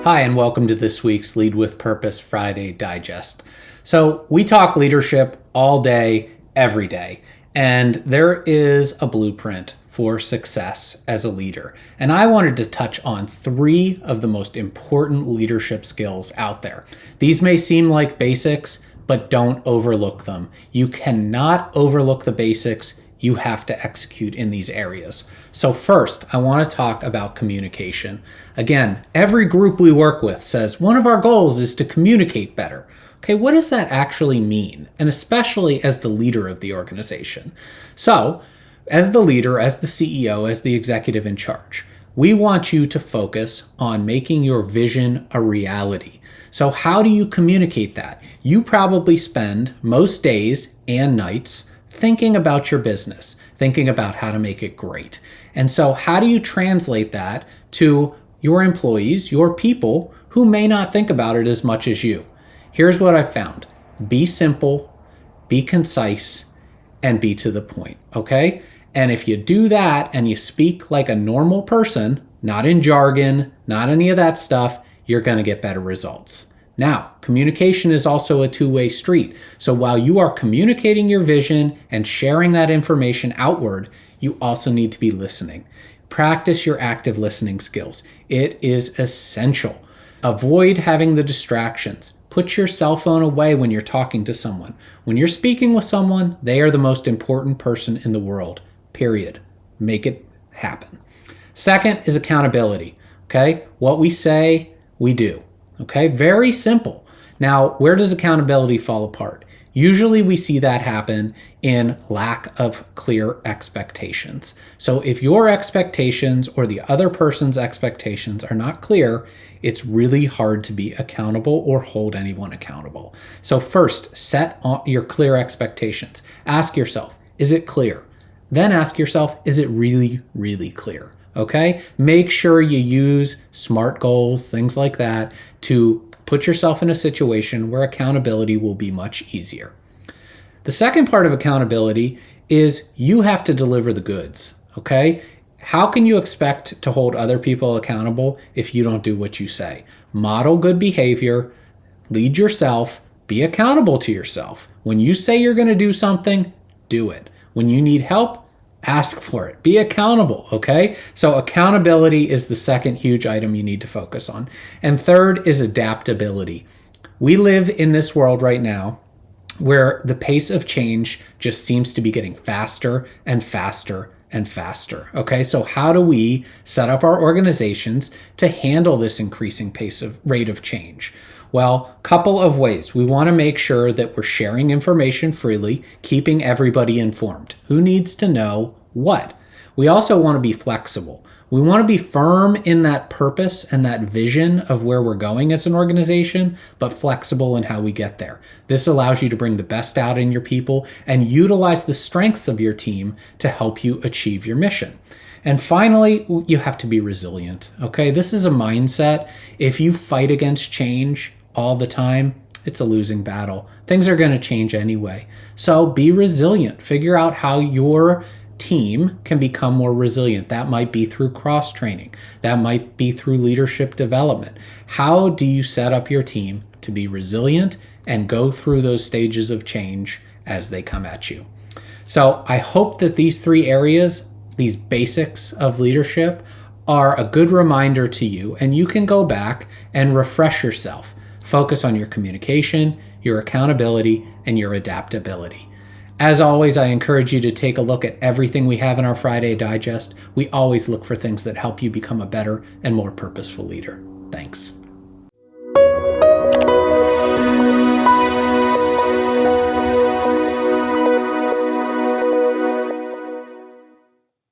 Hi, and welcome to this week's Lead with Purpose Friday Digest. So we talk leadership all day, every day, and there is a blueprint for success as a leader. And I wanted to touch on 3 of the most important leadership skills out there. These may seem like basics, but don't overlook them. You cannot overlook the basics. You have to execute in these areas. So first, I want to talk about communication. Again, every group we work with says one of our goals is to communicate better. Okay, what does that actually mean? And especially as the leader of the organization. So, as the leader, as the CEO, as the executive in charge, we want you to focus on making your vision a reality. So how do you communicate that? You probably spend most days and nights thinking about your business, thinking about how to make it great. And so how do you translate that to your employees, your people who may not think about it as much as you? Here's what I found. Be simple, be concise, and be to the point, okay? And if you do that and you speak like a normal person, not in jargon, not any of that stuff, you're gonna get better results. Now, communication is also a two-way street. So while you are communicating your vision and sharing that information outward, you also need to be listening. Practice your active listening skills. It is essential. Avoid having the distractions. Put your cell phone away when you're talking to someone. When you're speaking with someone, they are the most important person in the world, period. Make it happen. Second is accountability, okay? What we say, we do. Okay, very simple. Now, where does accountability fall apart? Usually we see that happen in lack of clear expectations. So if your expectations or the other person's expectations are not clear, it's really hard to be accountable or hold anyone accountable. So first, set your clear expectations. Ask yourself, is it clear? Then ask yourself, is it really, really clear? Okay, make sure you use SMART goals, things like that, to put yourself in a situation where accountability will be much easier. The second part of accountability is you have to deliver the goods, okay? How can you expect to hold other people accountable if you don't do what you say? Model good behavior, lead yourself, be accountable to yourself. When you say you're going to do something, do it. When you need help, ask for it. Be accountable, okay? So accountability is the second huge item you need to focus on. And third is adaptability. We live in this world right now where the pace of change just seems to be getting faster and faster and faster, okay? So how do we set up our organizations to handle this increasing rate of change? Well, couple of ways. We want to make sure that we're sharing information freely, keeping everybody informed. Who needs to know what? We also want to be flexible. We want to be firm in that purpose and that vision of where we're going as an organization, but flexible in how we get there. This allows you to bring the best out in your people and utilize the strengths of your team to help you achieve your mission. And finally, you have to be resilient, okay? This is a mindset. If you fight against change all the time, it's a losing battle. Things are going to change anyway. So be resilient. Figure out how your team can become more resilient. That might be through cross-training. That might be through leadership development. How do you set up your team to be resilient and go through those stages of change as they come at you? So I hope that these 3 areas, these basics of leadership, are a good reminder to you, and you can go back and refresh yourself. Focus on your communication, your accountability, and your adaptability. As always, I encourage you to take a look at everything we have in our Friday Digest. We always look for things that help you become a better and more purposeful leader. Thanks.